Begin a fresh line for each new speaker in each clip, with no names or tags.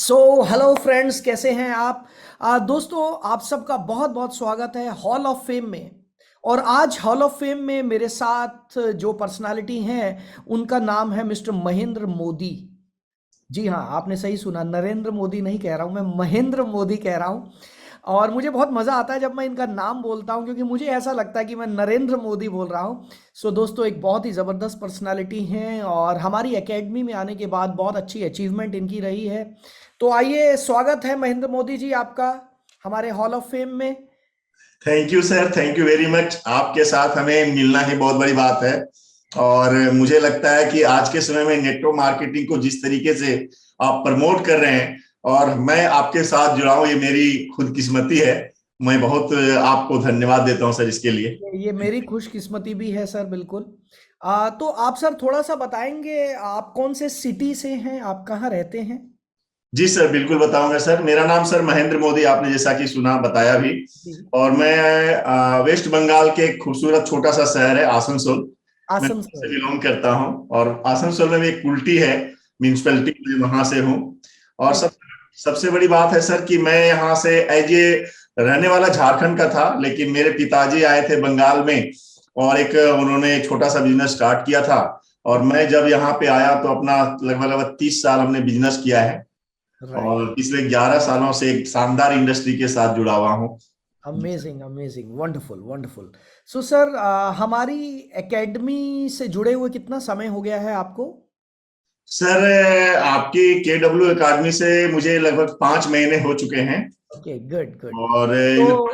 Hello friends, कैसे हैं आप? दोस्तों, आप सबका बहुत बहुत स्वागत है हॉल ऑफ फेम में। और आज हॉल ऑफ फेम में मेरे साथ जो पर्सनालिटी हैं उनका नाम है मिस्टर महेंद्र मोदी। जी हाँ, आपने सही सुना, नरेंद्र मोदी नहीं कह रहा हूँ मैं, महेंद्र मोदी कह रहा हूँ। और मुझे बहुत मज़ा आता है जब मैं इनका नाम बोलता हूँ, क्योंकि मुझे ऐसा लगता है कि मैं नरेंद्र मोदी बोल रहा हूँ। दोस्तों, एक बहुत ही ज़बरदस्त पर्सनालिटी हैं और हमारी एकेडमी में आने के बाद बहुत अच्छी अचीवमेंट इनकी रही है। तो आइए, स्वागत है महेंद्र मोदी जी आपका हमारे हॉल ऑफ फेम में।
Thank you sir, thank you very much. आपके साथ हमें मिलना ही बहुत बड़ी बात है। और मुझे लगता है कि आज के समय में नेटवर्क मार्केटिंग को जिस तरीके से आप प्रमोट कर रहे हैं और मैं आपके साथ जुड़ा हूं, ये मेरी खुदकिस्मती है। मैं बहुत आपको धन्यवाद देता हूं सर इसके लिए।
ये मेरी खुशकिस्मती भी है सर, बिल्कुल। तो आप सर थोड़ा सा बताएंगे, आप कौन से सिटी से हैं, आप कहाँ रहते हैं?
जी सर, बिल्कुल बताऊंगा सर। मेरा नाम सर महेंद्र मोदी, आपने जैसा कि सुना, बताया भी।
जी।
और मैं वेस्ट बंगाल के एक खूबसूरत छोटा सा शहर है आसनसोल, मैं वहाँ से
आसनसोल।
बिलोंग करता हूँ। और आसनसोल में भी एक कुल्टी है म्यूनिसपैलिटी, मैं वहां से हूँ। और सबसे बड़ी बात है सर कि मैं यहाँ से एज ए रहने वाला झारखंड का था, लेकिन मेरे पिताजी आए थे बंगाल में और एक उन्होंने छोटा सा बिजनेस स्टार्ट किया था। और मैं जब यहाँ पे आया तो अपना लगभग लगभग 30 साल हमने बिजनेस किया है। और
राइट।
पिछले 11 सालों से एक शानदार इंडस्ट्री के साथ जुड़ा हुआ हूँ।
Amazing, amazing, wonderful, wonderful. Sir, हमारी एकेडमी से जुड़े हुए कितना समय हो गया है आपको?
सर, आपकी केडब्ल्यू अकादमी से मुझे लगभग 5 महीने हो चुके हैं।
Okay, good good.
और
तो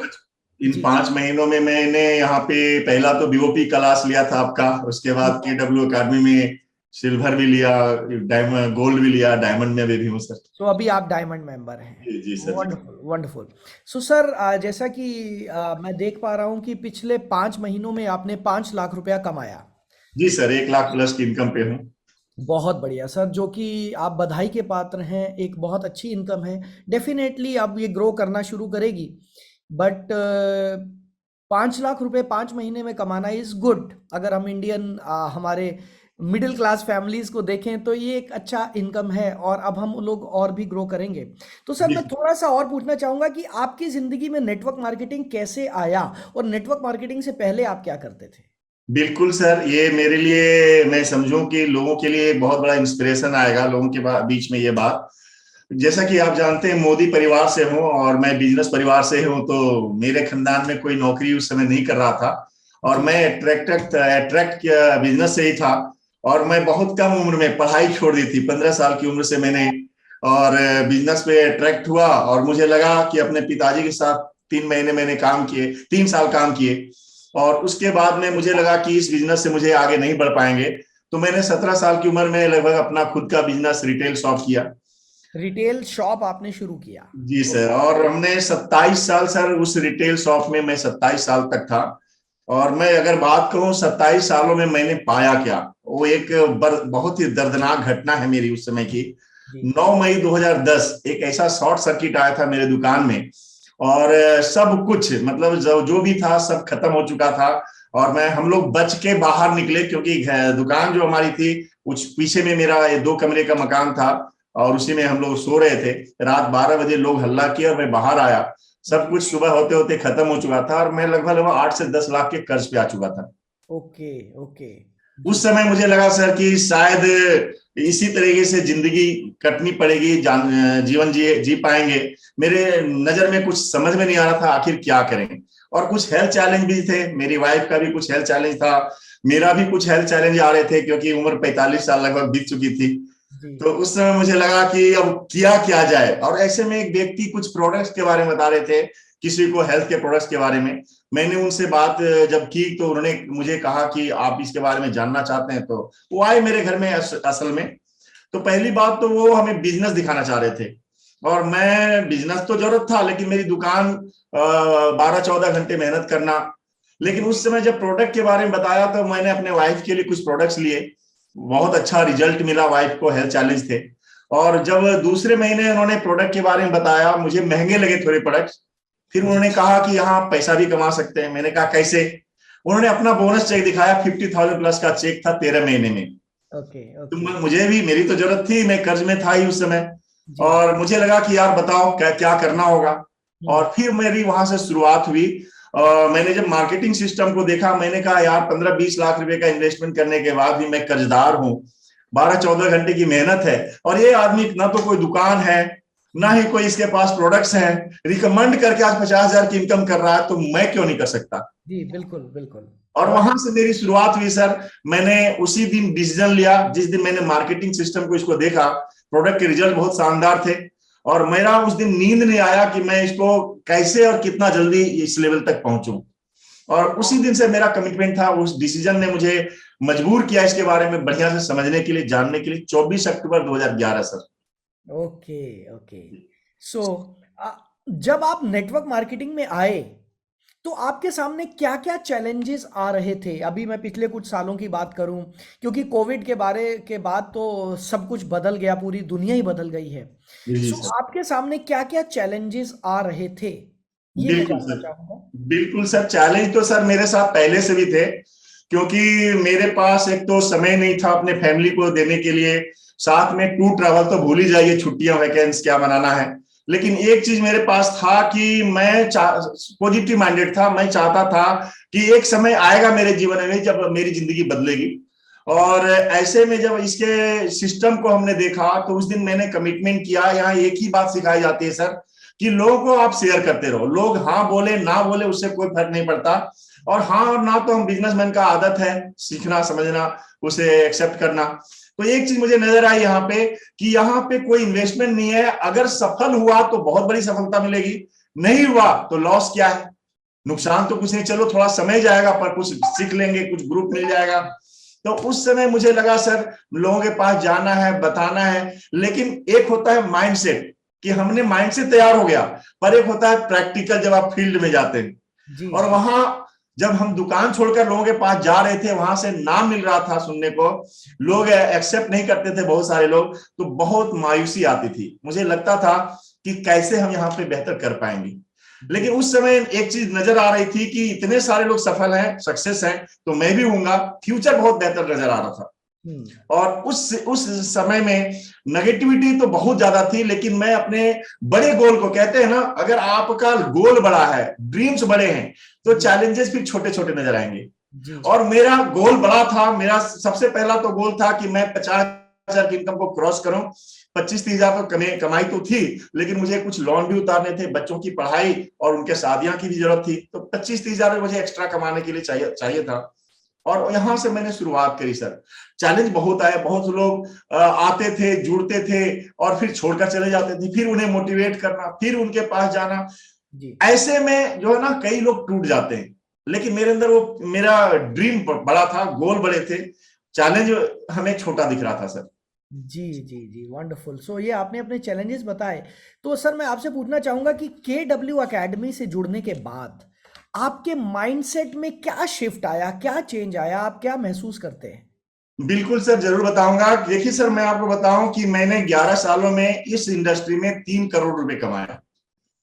इन
जी।
5 महीनों में मैंने यहाँ पे पहला तो बीओपी क्लास लिया था आपका, उसके बाद केडब्ल्यू अकादमी में सिल्वर भी लिया, डायमंड गोल्ड भी लिया, डायमंड में भी हूँ सर।
तो अभी आप डायमंड मेंबर हैं।
जी जी सर, जी।
Wonderful, wonderful. सर, जैसा कि मैं देख पा रहा हूँ कि पिछले 5 महीनों में आपने 5 लाख रुपया कमाया।
जी सर, 1 लाख प्लस की इनकम पे हूँ।
बहुत बढ़िया सर, जो कि आप बधाई के पात्र हैं, एक बहुत अच्छी इनकम है। डेफिनेटली अब ये ग्रो करना शुरू करेगी। बट 5 लाख रुपए 5 महीने में कमाना इज गुड। अगर हम इंडियन हमारे मिडिल क्लास फैमिलीज को देखें तो ये एक अच्छा इनकम है, और अब हम लोग और भी ग्रो करेंगे। तो सर,
जी,
मैं थोड़ा सा और पूछना चाहूंगा कि आपकी जिंदगी में नेटवर्क मार्केटिंग कैसे आया, और नेटवर्क मार्केटिंग से पहले आप क्या करते थे?
बिल्कुल सर। ये मेरे लिए, मैं समझूं कि लोगों के लिए एक बहुत बड़ा इंस्पिरेशन आएगा लोगों के बीच में ये बात। जैसा कि आप जानते हैं, मोदी परिवार से हूं और मैं बिजनेस परिवार से हूं, तो मेरे खानदान में कोई नौकरी उस समय नहीं कर रहा था। और
जी।
मैं अट्रैक्ट बिजनेस से ही था। और मैं बहुत कम उम्र में पढ़ाई छोड़ दी थी, 15 साल की उम्र से मैंने। और बिजनेस पे अट्रैक्ट हुआ और मुझे लगा कि अपने पिताजी के साथ 3 महीने मैंने काम किए, 3 साल काम किए। और उसके बाद में मुझे लगा कि इस बिजनेस से मुझे आगे नहीं बढ़ पाएंगे। तो मैंने 17 साल की उम्र में लगभग अपना खुद का बिजनेस रिटेल शॉप किया।
रिटेल शॉप आपने शुरू किया?
जी सर। और हमने 27 साल सर उस रिटेल शॉप में, मैं 27 साल तक था। और मैं अगर बात कहूँ 27 सालों में मैंने पाया क्या, वो एक बहुत ही दर्दनाक घटना है मेरी उस समय की।
जी।
9 मई 2010 एक ऐसा शॉर्ट सर्किट आया था मेरे दुकान में। और सब कुछ, मतलब जो भी था सब खत्म हो चुका था। और हम लोग बच के बाहर निकले, क्योंकि दुकान जो हमारी थी उस पीछे में मेरा 2 कमरे का मकान था। और उसी में हम लोग सो रहे थे। रात 12 बजे लोग हल्ला किया और मैं बाहर आया। सब
जी।
कुछ सुबह होते होते खत्म हो चुका था और मैं लगभग लगभग 8 से 10 लाख के कर्ज पे आ चुका था।
Okay, okay. जी।
उस समय मुझे लगा सर कि शायद इसी तरीके से जिंदगी कटनी पड़ेगी, जीवन जी पाएंगे। मेरे नजर में कुछ समझ में नहीं आ रहा था आखिर क्या करें। और कुछ हेल्थ चैलेंज भी थे, मेरी वाइफ का भी कुछ हेल्थ चैलेंज था, मेरा भी कुछ हेल्थ चैलेंज आ रहे थे, क्योंकि उम्र 45 साल लगभग बीत चुकी थी।
जी।
तो उस समय मुझे लगा कि अब किया क्या जाए। और ऐसे में एक व्यक्ति कुछ प्रोडक्ट्स के बारे में बता रहे थे, किसी को हेल्थ के प्रोडक्ट्स के बारे में। मैंने उनसे बात जब की तो उन्होंने मुझे कहा कि आप इसके बारे में जानना चाहते हैं, तो वो आए मेरे घर में असल में। तो पहली बात तो वो हमें बिजनेस दिखाना चाह रहे थे। और मैं, बिजनेस तो जरूरत था लेकिन मेरी दुकान 12-14 घंटे मेहनत करना। लेकिन
जी।
उस समय जब प्रोडक्ट के बारे में बताया तो मैंने अपने वाइफ के लिए कुछ प्रोडक्ट्स लिए। बहुत अच्छा रिजल्ट मिला, वाइफ को हेल्थ चैलेंज थे। और जब दूसरे महीने उन्होंने प्रोडक्ट के बारे में बताया, मुझे महंगे लगे थोड़े प्रोडक्ट्स। फिर
जी।
उन्होंने कहा कि यहाँ आप पैसा भी कमा सकते हैं। मैंने कहा कैसे? उन्होंने अपना बोनस चेक दिखाया, 50,000 प्लस का चेक था 13 महीने में।
ओके,
तो
ओके।
मुझे भी, मेरी तो जरूरत थी, मैं कर्ज में था ही उस समय।
जी।
और मुझे लगा कि यार बताओ क्या क्या करना होगा।
हम्म।
और फिर मेरी वहां से शुरुआत हुई। मैंने जब मार्केटिंग सिस्टम को देखा, मैंने कहा यार 15-20 लाख रुपए का इन्वेस्टमेंट करने के बाद भी मैं कर्जदार हूँ, 12-14 घंटे की मेहनत है, और ये आदमी ना तो कोई दुकान है, ना
हम्म।
ही कोई इसके पास प्रोडक्ट्स हैं, रिकमेंड करके आज 50,000 की इनकम कर रहा है, तो मैं क्यों नहीं कर सकता।
जी, बिल्कुल बिल्कुल।
और
बहुत।
वहां से मेरी शुरुआत हुई सर। मैंने उसी दिन डिसीजन लिया जिस दिन मैंने मार्केटिंग सिस्टम को इसको देखा, प्रोडक्ट के रिजल्ट बहुत शानदार थे, और मेरा उस दिन नींद नहीं आया कि मैं इसको कैसे और कितना जल्दी इस लेवल तक पहुंचूं। और उसी दिन से मेरा कमिटमेंट था, उस डिसीजन ने मुझे मजबूर किया इसके बारे में बढ़िया से समझने के लिए, जानने के लिए। 24 October 2011 sir.
Okay, okay. So जब आप नेटवर्क मार्केटिंग में आए, तो आपके सामने क्या-क्या चैलेंजेस आ रहे थे? अभी मैं पिछले कुछ सालों की बात करूं, क्योंकि कोविड के बारे के बाद तो सब कुछ बदल गया, पूरी दुनिया ही बदल गई है।
जी जी
सो
सर।
आपके सामने क्या-क्या चैलेंजेस आ रहे थे? ये मैं
बिल्कुल
जानना
सर।
चाहूंगा।
बिल्कुल सर, चैलेंज तो सर मेरे साथ पहले से भी थे, क्योंकि मेरे पास एक तो समय नहीं था अपने फैमिली को देने के लिए, साथ में टूर ट्रैवल तो भूल ही जाइए, छुट्टियां वैकेंस क्या मनाना है। लेकिन एक चीज मेरे पास था कि मैं पॉजिटिव माइंडेड था, मैं चाहता था कि एक समय आएगा मेरे जीवन में जब मेरी जिंदगी बदलेगी।
जी।
और ऐसे में जब इसके सिस्टम को हमने देखा, तो उस दिन मैंने कमिटमेंट किया। यहाँ एक ही बात सिखाई जाती है सर, कि लोगों को आप शेयर करते रहो, लोग हाँ बोले ना बोले उससे कोई फर्क नहीं पड़ता। और हाँ और ना तो हम बिजनेसमैन का आदत है, सीखना समझना, उसे एक्सेप्ट करना। तो एक चीज मुझे नजर आई यहाँ पे, कि यहाँ पे कोई इन्वेस्टमेंट नहीं है, अगर सफल हुआ तो बहुत बड़ी सफलता मिलेगी, नहीं हुआ तो लॉस क्या है, नुकसान तो कुछ नहीं, चलो थोड़ा समय जाएगा पर कुछ सीख लेंगे, कुछ ग्रुप मिल जाएगा। तो उस समय मुझे लगा सर, लोगों के पास जाना है, बताना है। लेकिन एक होता है माइंडसेट, कि हमने माइंडसेट तैयार हो गया, पर एक होता है प्रैक्टिकल, जब आप फील्ड में जाते हैं।
जी,
और
जी।
वहां जब हम दुकान छोड़कर लोगों के पास जा रहे थे, वहां से नाम मिल रहा था सुनने को, लोग एक्सेप्ट नहीं करते थे बहुत सारे लोग, तो बहुत मायूसी आती थी। मुझे लगता था कि कैसे हम यहाँ पे बेहतर कर पाएंगे।
जी।
लेकिन उस समय एक चीज नजर आ रही थी कि इतने सारे लोग सफल हैं, सक्सेस हैं, तो मैं भी हूंगा। फ्यूचर बहुत बेहतर नजर आ रहा था।
हम्म।
और उस समय में नेगेटिविटी तो बहुत ज्यादा थी, लेकिन मैं अपने बड़े गोल को, कहते हैं ना, अगर आपका गोल बड़ा है, ड्रीम्स बड़े हैं, तो
जी,
चैलेंजेस फिर छोटे छोटे नजर आएंगे।
जी।
और मेरा गोल बड़ा था। मेरा सबसे पहला तो गोल था कि मैं 50,000 की इनकम को क्रॉस करूं। 25-30 हजार तो कमाई तो थी, लेकिन मुझे कुछ लोन भी उतारने थे, बच्चों की पढ़ाई और उनके शादियां की भी जरूरत थी, तो 25-30 हजार मुझे एक्स्ट्रा कमाने के लिए चाहिए था। और यहां से मैंने शुरुआत करी सर। चैलेंज बहुत आए, बहुत लोग आते थे, जुड़ते थे, और फिर छोड़कर चले जाते थे, फिर उन्हें मोटिवेट करना, फिर उनके पास जाना।
जी,
ऐसे में जो है ना, कई लोग टूट जाते हैं। लेकिन मेरे अंदर वो, मेरा ड्रीम बड़ा था, गोल बड़े थे, चैलेंज हमें छोटा दिख रहा था सर।
जी, जी, जी, वंडरफुल। सो ये आपने अपने चैलेंजेस बताए। तो सर मैं आपसे पूछना चाहूंगा कि केडब्ल्यू एकेडमी से जुड़ने के बाद आपके माइंडसेट में क्या शिफ्ट आया, क्या चेंज आया, आप क्या महसूस करते हैं?
बिल्कुल सर, जरूर बताऊंगा। देखिए सर, मैं आपको बताऊं कि मैंने 11 सालों में इस इंडस्ट्री में 3 करोड़ रुपए कमाया।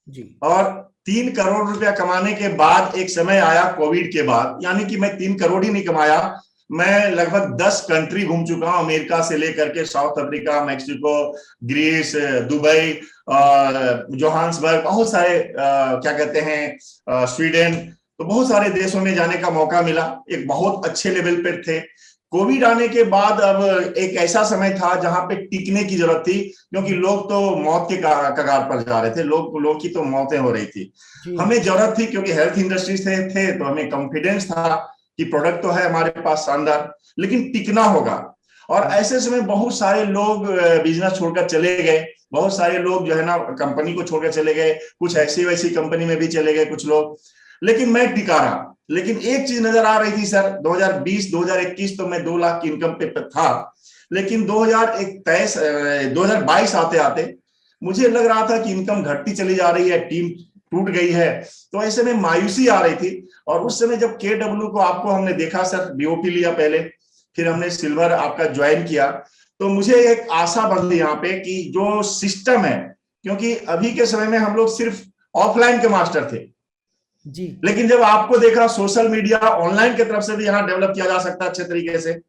जी।
और 3 करोड़ रुपया कमाने के बाद एक समय आया कोविड के बाद, यानी कि मैं 3 करोड़ ही नहीं कमाया, मैं लगभग 10 कंट्री घूम चुका हूं, अमेरिका से लेकर के South Africa, Mexico, Greece, Dubai, Johannesburg, बहुत सारे क्या कहते हैं, स्वीडन। तो बहुत सारे देशों में जाने का मौका मिला, एक बहुत अच्छे लेवल पर थे। कोविड आने के बाद अब एक ऐसा समय था जहां पे टिकने की जरूरत थी, क्योंकि लोग तो मौत के कगार पर जा रहे थे, लोग की तो मौतें हो रही थी।
जी।
हमें जरूरत थी, क्योंकि हेल्थ इंडस्ट्री से थे, तो हमें कॉन्फिडेंस था कि प्रोडक्ट तो है हमारे पास शानदार, लेकिन टिकना होगा। और ऐसे समय बहुत सारे लोग बिजनेस छोड़कर चले गए, बहुत सारे लोग जो है ना कंपनी को छोड़कर चले गए, कुछ ऐसी वैसी कंपनी में भी चले गए कुछ लोग, लेकिन मैं टिका रहा। लेकिन एक चीज नजर आ रही थी सर, 2020-2021 तो मैं 2 लाख की इनकम पे था, लेकिन 2023 2022 आते आते मुझे लग रहा था कि इनकम घटती चली जा रही है, टीम टूट गई है। तो ऐसे में मायूसी आ रही थी। और उस समय जब केडब्ल्यू को आपको हमने देखा सर, बीओपी लिया पहले, फिर हमने सिल्वर आपका ज्वाइन किया, तो मुझे एक आशा बंधी यहाँ पे कि जो सिस्टम है, क्योंकि अभी के समय में हम लोग सिर्फ ऑफलाइन के मास्टर थे,
जी।
लेकिन जब आपको देखा सोशल मीडिया ऑनलाइन की तरफ से भी यहाँ डेवलप किया जा सकता है अच्छे तरीके से,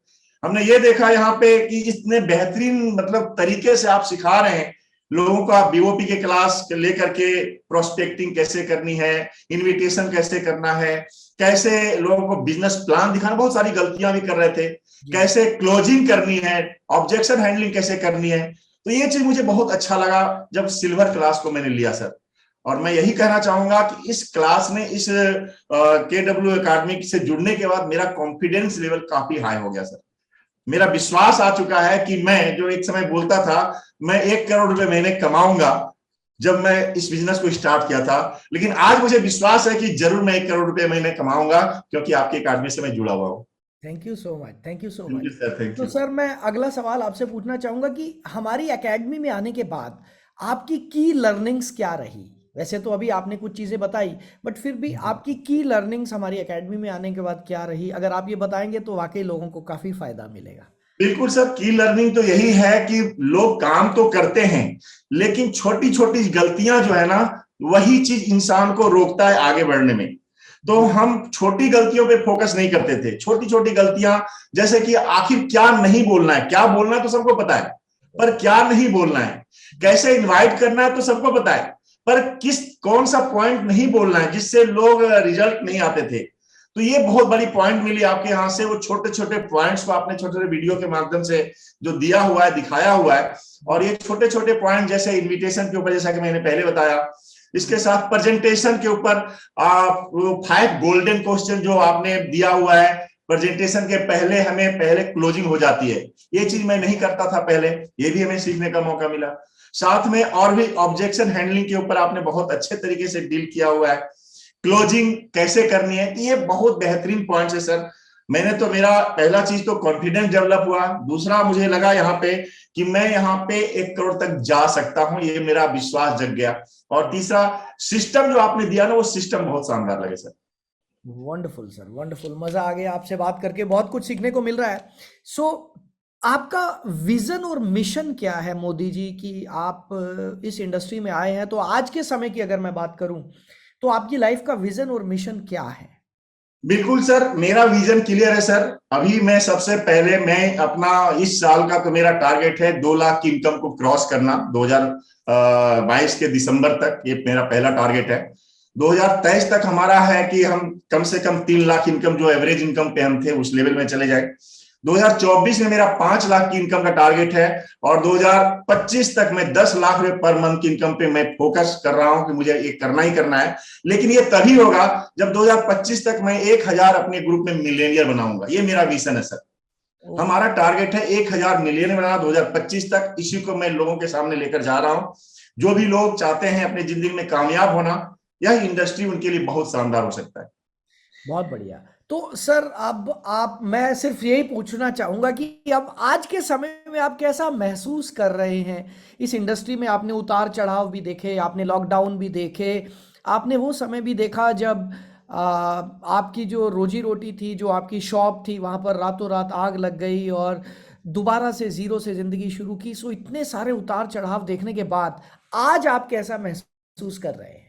हमने ये देखा यहाँ पे कि इतने बेहतरीन मतलब तरीके से आप सिखा रहे हैं, लोगों का बीओपी के क्लास लेकर के प्रोस्पेक्टिंग कैसे करनी है, इनविटेशन कैसे करना है, कैसे लोगों को बिजनेस प्लान दिखाना, बहुत सारी गलतियां भी कर रहे थे, कैसे क्लोजिंग करनी है, ऑब्जेक्शन हैंडलिंग कैसे करनी है। तो ये चीज मुझे बहुत अच्छा लगा जब सिल्वर क्लास को मैंने लिया सर। और मैं यही कहना चाहूंगा कि इस क्लास में, इस KW एकेडमी से जुड़ने के बाद मेरा कॉन्फिडेंस लेवल काफी हाई हो गया सर। मेरा विश्वास आ चुका है कि मैं जो एक समय बोलता था मैं 1 करोड़ रुपए महीने कमाऊंगा जब मैं इस बिजनेस को स्टार्ट किया था, लेकिन आज मुझे विश्वास है कि जरूर मैं 1 करोड़ रुपए महीने कमाऊंगा, क्योंकि आपकी अकादमी से मैं जुड़ा हुआ हूँ।
Thank you so much, thank you so
thank
much.
You sir, thank
तो
यू।
सर मैं अगला सवाल आपसे पूछना चाहूँगा कि हमारी एकेडमी में आने के बाद आपकी की लर्निंग्स क्या रही? वैसे तो अभी आपने कुछ चीज़ें बताई, बट फिर भी आपकी की लर्निंग्स हमारी एकेडमी में आने के बाद क्या रही? अगर आप ये बताएंगे तो वाकई लोगों को काफ़ी फायदा मिलेगा।
बिल्कुल सर, की लर्निंग तो यही है कि लोग काम तो करते हैं, लेकिन छोटी छोटी गलतियां जो है ना, वही चीज इंसान को रोकता है आगे बढ़ने में। तो
जी।
हम छोटी गलतियों पे फोकस नहीं करते थे। छोटी छोटी गलतियां, जैसे कि आखिर क्या नहीं बोलना है, क्या बोलना है तो सबको पता है, पर क्या नहीं बोलना है, कैसे इनवाइट करना है तो सबको पता है, पर किस कौन सा पॉइंट नहीं बोलना है जिससे लोग रिजल्ट नहीं आते थे। तो ये बहुत बड़ी पॉइंट मिली आपके यहाँ से। वो छोटे छोटे पॉइंट्स को आपने छोटे छोटे वीडियो के माध्यम से जो दिया हुआ है, दिखाया हुआ है, और ये छोटे छोटे पॉइंट जैसे इनविटेशन के ऊपर, जैसा कि मैंने पहले बताया, इसके साथ प्रेजेंटेशन के ऊपर आप 5 गोल्डन क्वेश्चन जो आपने दिया हुआ है, प्रेजेंटेशन के पहले हमें पहले क्लोजिंग हो जाती है, ये चीज मैं नहीं करता था पहले, ये भी हमें सीखने का मौका मिला। साथ में और भी ऑब्जेक्शन हैंडलिंग के ऊपर आपने बहुत अच्छे तरीके से डील किया हुआ है, क्लोजिंग कैसे करनी है, ये बहुत बेहतरीन पॉइंट्स है सर। मैंने तो, मेरा पहला चीज तो कॉन्फिडेंस डेवलप हुआ, दूसरा मुझे लगा यहाँ पे कि मैं यहाँ पे 1 करोड़ तक जा सकता हूँ, ये मेरा विश्वास जग गया। और तीसरा, सिस्टम जो आपने दिया ना, वो सिस्टम बहुत शानदार लगे सर।
वंडरफुल सर, वंडरफुल, मज़ा आ गया आपसे बात करके, बहुत कुछ सीखने को मिल रहा है। सो आपका विजन और मिशन क्या है मोदी जी, कि आप इस इंडस्ट्री में आए हैं, तो आज के समय की अगर मैं बात करूं तो आपकी लाइफ का विजन और मिशन क्या है?
बिल्कुल सर, मेरा विजन क्लियर है सर। अभी मैं सबसे पहले, मैं अपना इस साल का तो मेरा टारगेट है 2 लाख की इनकम को क्रॉस करना 2022 के दिसंबर तक, ये मेरा पहला टारगेट है। 2023 तक हमारा है कि हम कम से कम 3 लाख इनकम, जो एवरेज इनकम पे हम थे, उस लेवल में चले जाए। 2024 में मेरा 5 लाख की इनकम का टारगेट है, और 2025 तक मैं 10 लाख रुपए पर मंथ की इनकम पे मैं फोकस कर रहा हूं कि मुझे ये करना ही करना है। लेकिन ये तभी होगा जब 2025 तक मैं 1000 अपने ग्रुप में मिलियनियर बनाऊंगा, ये मेरा विजन है सर।
ओके।
हमारा टारगेट है 1000 मिलियन बनाना 2025 तक, इसी को मैं लोगों के सामने लेकर जा रहा हूं। जो भी लोग चाहते हैं अपनी जिंदगी में कामयाब होना, यह इंडस्ट्री उनके लिए बहुत शानदार हो सकता है।
बहुत बढ़िया। तो सर अब आप, मैं सिर्फ यही पूछना चाहूंगा कि अब आज के समय में आप कैसा महसूस कर रहे हैं इस इंडस्ट्री में? आपने उतार चढ़ाव भी देखे, आपने लॉकडाउन भी देखे, आपने वो समय भी देखा जब आपकी जो रोजी रोटी थी, जो आपकी शॉप थी, वहां पर रातों रात आग लग गई और दोबारा से जीरो से जिंदगी शुरू की। सो इतने सारे उतार चढ़ाव देखने के बाद आज आप कैसा महसूस कर रहे हैं?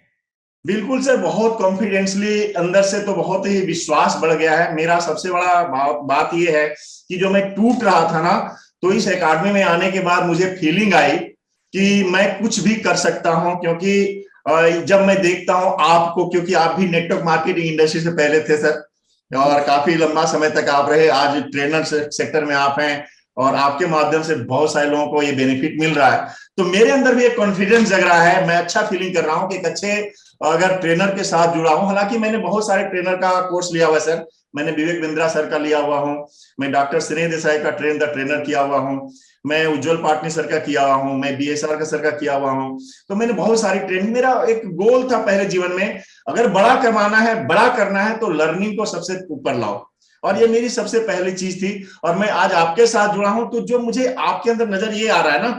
बिल्कुल सर, बहुत कॉन्फिडेंसली अंदर से तो बहुत ही विश्वास बढ़ गया है। मेरा सबसे बड़ा बात यह है कि जो मैं टूट रहा था ना, तो इस एकेडमी में आने के बाद मुझे फीलिंग आई कि मैं कुछ भी कर सकता हूं। क्योंकि जब मैं देखता हूं आपको, क्योंकि आप भी नेटवर्क मार्केटिंग इंडस्ट्री से पहले थे सर,
जी।
और काफी लंबा समय तक आप रहे, आज ट्रेनर सेक्टर में आप हैं, और आपके माध्यम से बहुत सारे लोगों को ये बेनिफिट मिल रहा है। तो मेरे अंदर भी एक कॉन्फिडेंस जग रहा है, मैं अच्छा फीलिंग कर रहा हूं कि एक अच्छे अगर ट्रेनर के साथ जुड़ा हूं। हालांकि मैंने बहुत सारे ट्रेनर का कोर्स लिया हुआ है सर। मैंने विवेक बिंद्रा सर का लिया हुआ हूं, मैं डॉक्टर स्नेह देसाई का ट्रेन द ट्रेनर किया हुआ हूं, मैं उज्जवल पाटनी सर का किया हुआ हूं, मैं BSR का सर का किया हुआ हूं। तो मैंने बहुत सारी ट्रेनिंग, मेरा एक गोल था पहले जीवन में, अगर बड़ा कमाना है, बड़ा करना है, तो लर्निंग को सबसे ऊपर लाओ, और ये मेरी सबसे पहली चीज थी। और मैं आज आपके साथ जुड़ा हूं, तो जो मुझे आपके अंदर नजर ये आ रहा है ना,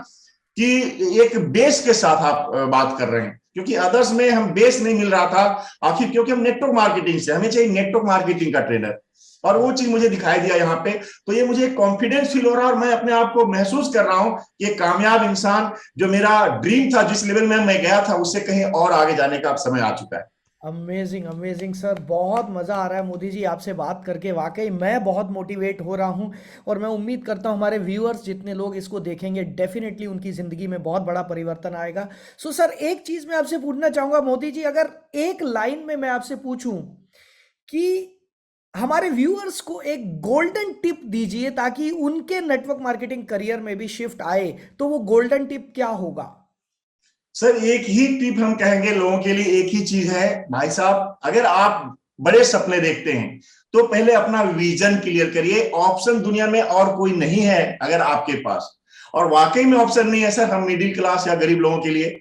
कि एक बेस के साथ आप बात कर रहे हैं, क्योंकि अदर्स में हम बेस नहीं मिल रहा था। आखिर क्योंकि हम नेटवर्क मार्केटिंग से, हमें चाहिए नेटवर्क मार्केटिंग का ट्रेनर, और वो चीज मुझे दिखाई दिया यहाँ पे। तो ये मुझे कॉन्फिडेंस फील हो रहा है, और मैं अपने आप को महसूस कर रहा हूं कि कामयाब इंसान, जो मेरा ड्रीम था, जिस लेवल में मैं गया था, उससे कहीं और आगे जाने का अब समय आ चुका है।
अमेजिंग अमेजिंग सर, बहुत मज़ा आ रहा है मोदी जी आपसे बात करके। वाकई मैं बहुत मोटिवेट हो रहा हूँ और मैं उम्मीद करता हूँ हमारे व्यूअर्स जितने लोग इसको देखेंगे डेफिनेटली उनकी ज़िंदगी में बहुत बड़ा परिवर्तन आएगा। सो सर, एक चीज़ मैं आपसे पूछना चाहूँगा मोदी जी, अगर एक लाइन में मैं आपसे पूछूं कि हमारे व्यूअर्स को एक गोल्डन टिप दीजिए ताकि उनके नेटवर्क मार्केटिंग करियर में भी शिफ्ट आए, तो वो गोल्डन टिप क्या होगा?
सर एक ही टिप हम कहेंगे लोगों के लिए, एक ही चीज है भाई साहब, अगर आप बड़े सपने देखते हैं तो पहले अपना विजन क्लियर करिए। ऑप्शन दुनिया में और कोई नहीं है अगर आपके पास, और वाकई में ऑप्शन नहीं है सर हम मिडिल क्लास या गरीब लोगों के लिए,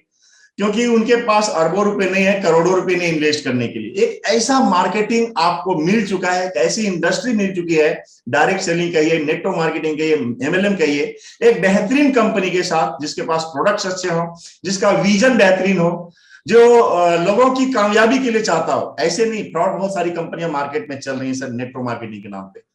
क्योंकि उनके पास अरबों रुपए नहीं है, करोड़ों रुपए नहीं इन्वेस्ट करने के लिए। एक ऐसा मार्केटिंग आपको मिल चुका है, ऐसी इंडस्ट्री मिल चुकी है, डायरेक्ट सेलिंग कहिए, नेटवर्क मार्केटिंग कहिए, एमएलएम कहिए, एक बेहतरीन कंपनी के साथ जिसके पास प्रोडक्ट्स अच्छे हो, जिसका विजन बेहतरीन हो, जो लोगों की कामयाबी के लिए चाहता हो। ऐसे नहीं, फ्रॉड बहुत सारी कंपनियां मार्केट में चल रही है सर नेटवर्क मार्केटिंग के नाम पे,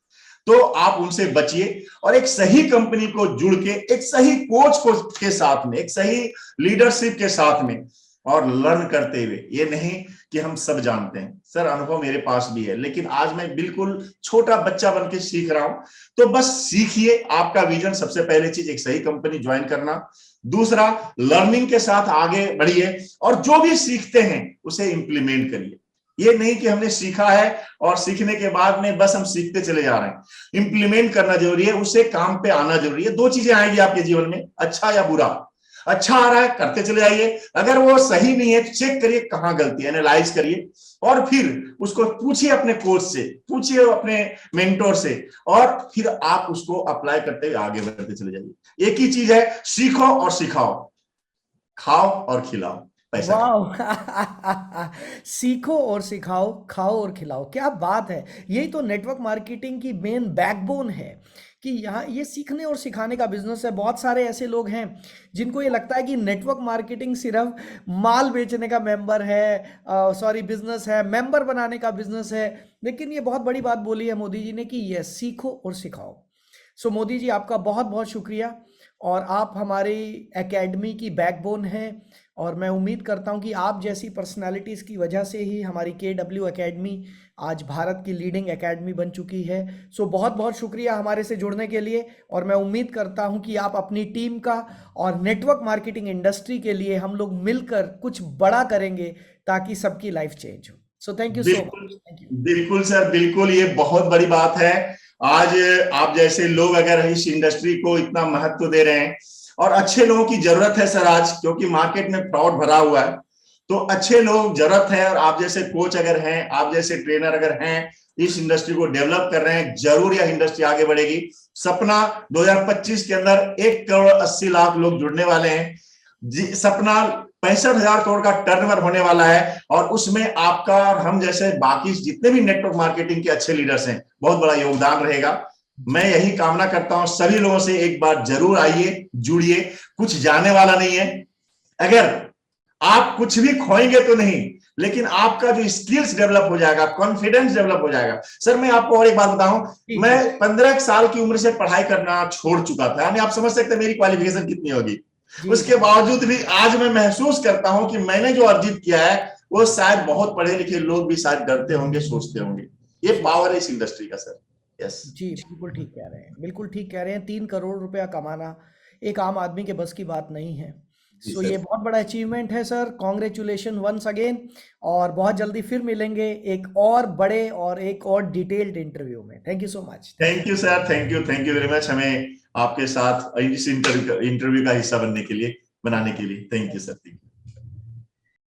तो आप उनसे बचिए और एक सही कंपनी को जुड़ के, एक सही कोच को के साथ में, एक सही लीडरशिप के साथ में, और लर्न करते हुए। ये नहीं कि हम सब जानते हैं सर, अनुभव मेरे पास भी है, लेकिन आज मैं बिल्कुल छोटा बच्चा बन के सीख रहा हूं। तो बस सीखिए, आपका विजन सबसे पहले चीज एक सही कंपनी ज्वाइन करना, दूसरा लर्निंग के साथ आगे बढ़िए और जो भी सीखते हैं उसे इंप्लीमेंट करिए। ये नहीं कि हमने सीखा है और सीखने के बाद में बस हम सीखते चले जा रहे हैं, इंप्लीमेंट करना जरूरी है, उसे काम पे आना जरूरी है। दो चीजें आएगी आपके जीवन में, अच्छा या बुरा। अच्छा आ रहा है करते चले जाइए, अगर वो सही नहीं है तो चेक करिए कहां गलती है, एनालाइज करिए, और फिर उसको पूछिए अपने कोच से, पूछिए अपने मेंटोर से, और फिर आप उसको अप्लाई करते हुए आगे बढ़ते चले जाइए। एक ही चीज है, सीखो और सिखाओ, खाओ और खिलाओ, पैसा कमाओ।
वाह सीखो और सिखाओ, खाओ और खिलाओ, क्या बात है। यही तो नेटवर्क मार्केटिंग की मेन बैकबोन है कि यहाँ ये सीखने और सिखाने का बिजनेस है। बहुत सारे ऐसे लोग हैं जिनको ये लगता है कि नेटवर्क मार्केटिंग सिर्फ माल बेचने का मेंबर है, सॉरी बिजनेस है, मेंबर बनाने का बिजनेस है। लेकिन ये बहुत बड़ी बात बोली है मोदी जी ने कि ये सीखो और सिखाओ। सो मोदी जी, आपका बहुत बहुत शुक्रिया, और आप हमारी एकेडमी की बैकबोन हैं। और मैं उम्मीद करता हूं कि आप जैसी पर्सनालिटीज़ की वजह से ही हमारी KW एकेडमी आज भारत की लीडिंग एकेडमी बन चुकी है। सो बहुत बहुत शुक्रिया हमारे से जुड़ने के लिए, और मैं उम्मीद करता हूं कि आप अपनी टीम का और नेटवर्क मार्केटिंग इंडस्ट्री के लिए हम लोग मिलकर कुछ बड़ा करेंगे ताकि सबकी लाइफ चेंज हो। सो थैंक यू सो
बिल्कुल,
मच। Thank you.
बिल्कुल सर, बिल्कुल, ये बहुत बड़ी बात है। आज आप जैसे लोग अगर इस इंडस्ट्री को इतना महत्व दे रहे हैं, और अच्छे लोगों की जरूरत है सर आज, क्योंकि मार्केट में फ्रॉड भरा हुआ है, तो अच्छे लोग जरूरत है। और आप जैसे कोच अगर हैं, आप जैसे ट्रेनर अगर हैं, इस इंडस्ट्री को डेवलप कर रहे हैं, जरूर यह इंडस्ट्री आगे बढ़ेगी। सपना 2025 के अंदर 1 करोड़ 80 लाख लोग जुड़ने वाले हैं। सपना 65,000 करोड़ का टर्नओवर होने वाला है, और उसमें आपका और हम जैसे बाकी जितने भी नेटवर्क मार्केटिंग के अच्छे लीडर्स हैं, बहुत बड़ा योगदान रहेगा। मैं यही कामना करता हूं सभी लोगों से, एक बार जरूर आइए, जुड़िए, कुछ जाने वाला नहीं है। अगर आप कुछ भी खोएंगे तो नहीं, लेकिन आपका जो स्किल्स डेवलप हो जाएगा, कॉन्फिडेंस डेवलप हो जाएगा। सर मैं आपको और एक बात बताऊं,
जी जी
मैं 15 साल की उम्र से पढ़ाई करना छोड़ चुका था, यानी आप समझ सकते हैं मेरी क्वालिफिकेशन कितनी होगी।
जी
उसके
जी
बावजूद भी आज मैं महसूस करता हूं कि मैंने जो अर्जित किया है वो शायद बहुत पढ़े लिखे लोग भी शायद डरते होंगे, सोचते होंगे। ये
जी
पावर है इस इंडस्ट्री का सर। यस।
जी, बिल्कुल ठीक कह रहे हैं, बिल्कुल ठीक कह रहे हैं। 3 करोड़ रुपया कमाना एक आम आदमी के बस की बात नहीं है।
जी
सो ये
सर।
बहुत बड़ा अचीवमेंट है सर, कॉन्ग्रेचुलेशन वंस अगेन। और बहुत जल्दी फिर मिलेंगे एक और बड़े और एक और डिटेल्ड इंटरव्यू में। Thank you so much. Thank
thank you sir, thank you very much, हमें आपके साथ इस इंटरव्यू का हिस्सा बनने के लिए, बनाने के लिए। Thank you sir.